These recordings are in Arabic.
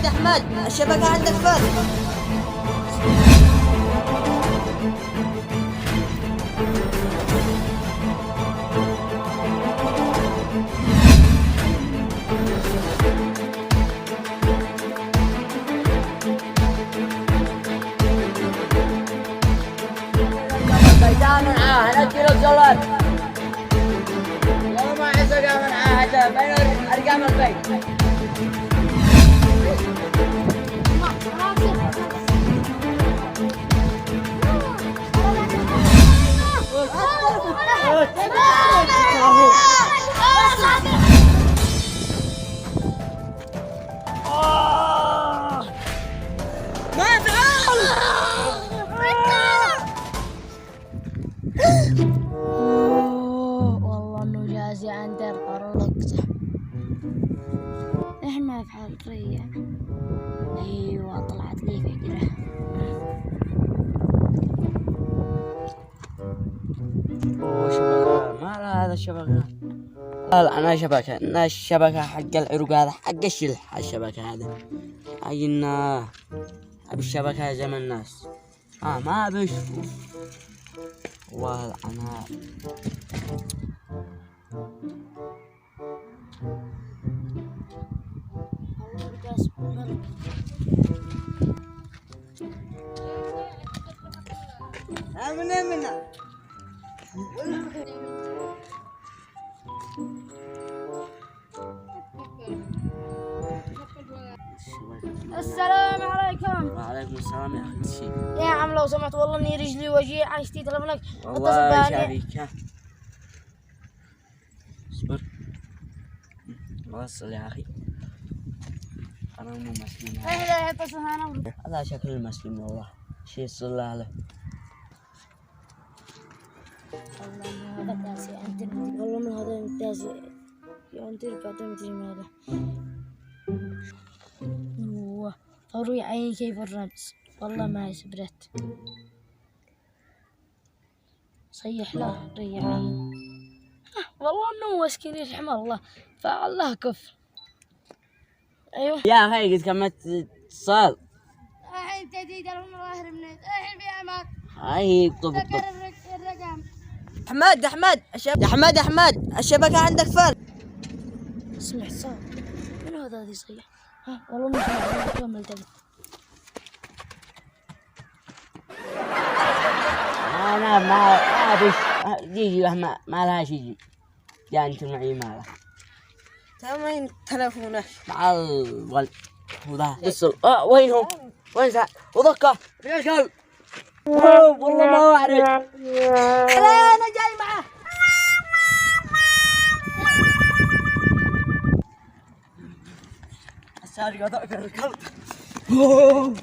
أحمد الشبكة عندك فل. هلا كيلو جلال والله ما أحس أرقام معاه بين أرقام البيت. والله انه جازي عن درقر ولقته. احنا في حال ريا. ايوه طلعت لي فكرة. شبكة ما لها هذا الشبكة. لا أنا شبكة، أنا الشبكة حق العروق هذا حق الشلح. الشبكة هذا أجينا أبي الشبكة زي ما الناس ما بشوف والعناء. منا السلام عليكم. وعليكم السلام يا أخي الشيء. يا عم لو سمحت والله اني رجلي وجعي عايشتي تلفونك. والله شافيك. اصبر وصل يا أخي. أنا مو مسلم. اهلا اتصل هنا. هذا شكل المسلم والله شيء صلى له. والله ما هذا تاسي انت والله ما هذا تاسي انت قاعد مدري ماذا. طروي عيني كيف الرمز والله ما صبرت. صيح له ريح عين. والله انه مسكين يرحم الله فالله كفر. ايوه يا أخي قد كملت اتصال. الحين تديد الله رمنيت الحين في امان. هاي طب الرقم. أحمد الشبكة عندك فل. سمعت صوت من هذا ذي صيح. والله مش كمل تبي. أنا ما بش جيجي ما لها شيء. يا أنت معي ماله. تمام تلفونه مع الولد وذا اتصل. وينهم؟ وين ساعة؟ وضكه يا كلب. والله ما أعرف. أنا جاي معه. السارق ذاك الكلب. No.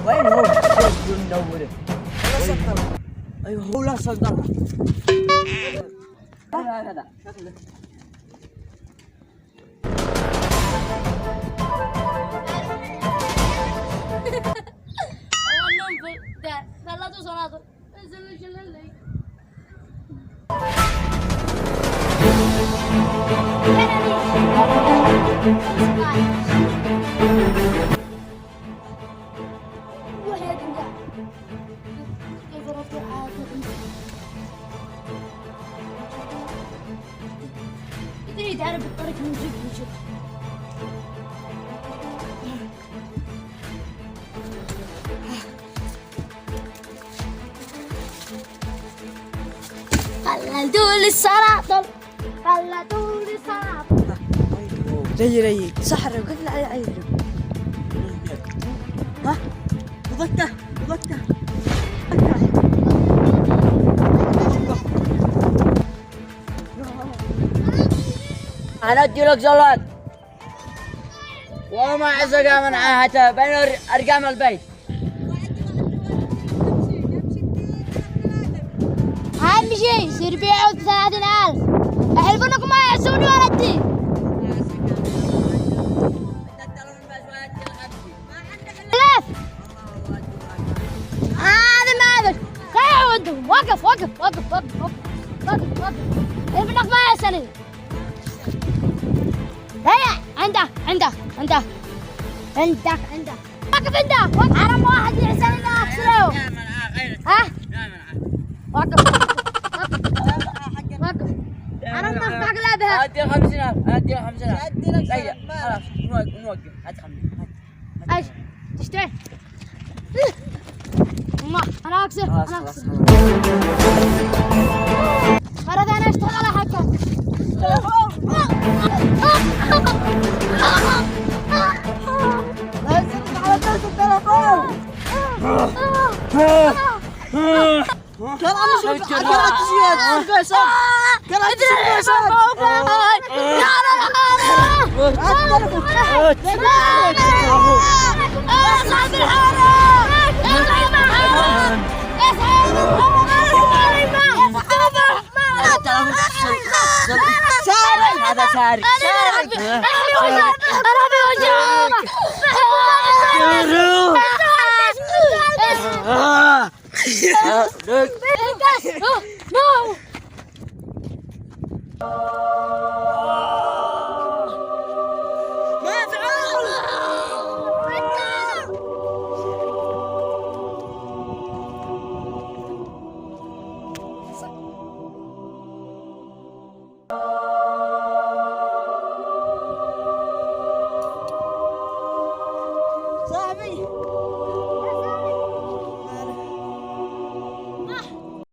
وين هو؟ منوره. ايوه هو لا صدق. هذا شكله. صلاة وصلاة انزل الليل. وهي تنقع كيف رفع عادة تدري تعرف الطريق من جد خلدوا لي السراب. ري سحر وقفل على عينه. ها بضكه. أنا أدي لك زلط وما عزقها من عاهته بين أرقام البيت. أهم شيء يصير بيعوا ب30,000. أحلفونكم ما يعزوني ولدي. هذا ما هذا. خير ودهم. وقف. أحلفونك ما يعزوني. هيا عنده. وقف عنده. حرام واحد يعزني لا أكسره. ها؟ وقف. أنا ما أفعل بها. أدي لك 50,000. أدي لك خلاص نوقف. هات 50. ايش تشتري؟ ما انا اكسر. خلاص انا اشتغل على حقك. لازم على كاس التلفون. كان عم يشوف كرات زياد فيصل. كرات فيصل. هذا سارق. صاحبي